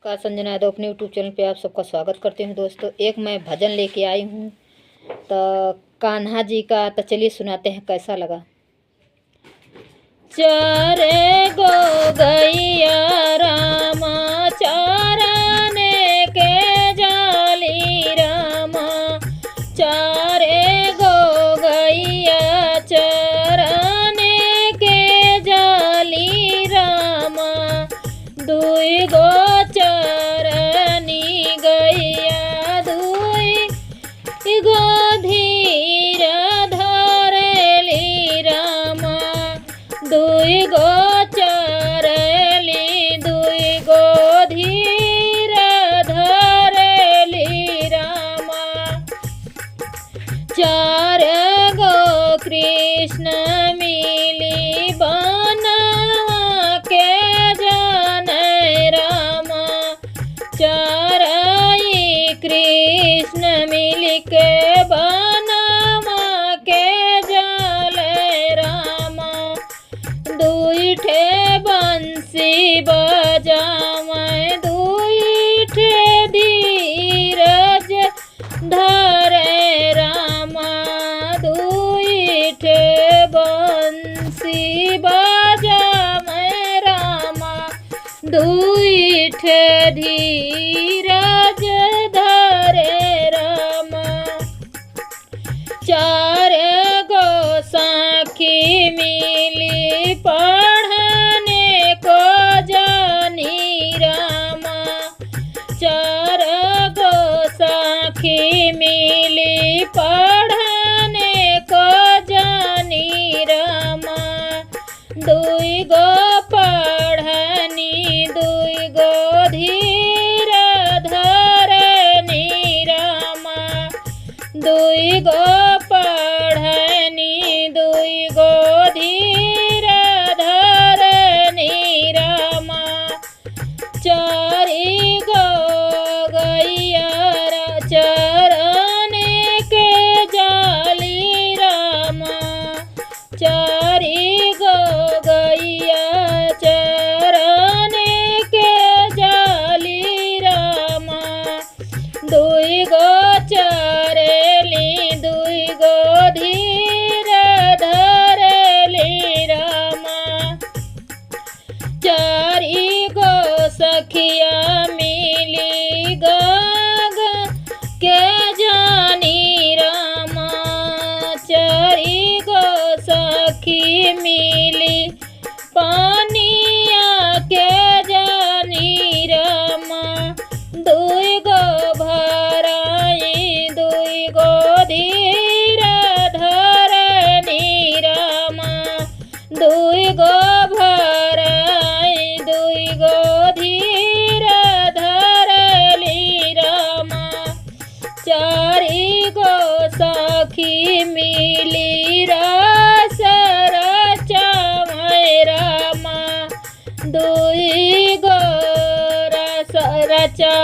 का संजना यादव अपने YouTube channel पे आप सबका स्वागत करती हूँ। दोस्तों, एक मैं भजन लेके आई हूँ तो कान्हा जी का, तो चलिए सुनाते हैं कैसा लगा। चारे गो गैया रामा चाराने के जाली रामा, चारे गो गैया चाराने के जाली रामा, दुई गो चरनी गैया दुई गो धीर धरली रामा, दुई गो चरली दुई गो धीर धरली रामा, चार गो कृष्ण मिली बनवा के जाने रामा, चाराई कृष्ण मिल के बनवा के जाले रामा, दुई ठे बंसी बजावे दुई ठे धीरज धरे रामा, दुई ठे बंसी बजावे रामा, दुई ठे धीरज धरे रामा, चार गो साखी मिली पढ़ने को जानी रामा, चार गो साखी मिली पढ़ने को जानी रामा, दुई गो पढ़नी दुई गो धीर धरनी रामा, दुई गो पढ़नी दुई गो धीर धरनी रामा, चारी गो गैया चरने के जाली रामा, चारी गो गैया चरने के जाली रामा, दुई गो चरेली दुई गो धीर धरली रामा, चारी गो सखिया मिली गाग के जानी रामा, चारी गो सखी मिली पानिया के जानी रामा, दुई गो भराई दुई गो धीर धरनी रामा, दुई गो भराई दुई गो धीर धरली रामा, चारी गो सखी मिली रस रचावे रामा, दुई गो रस रचा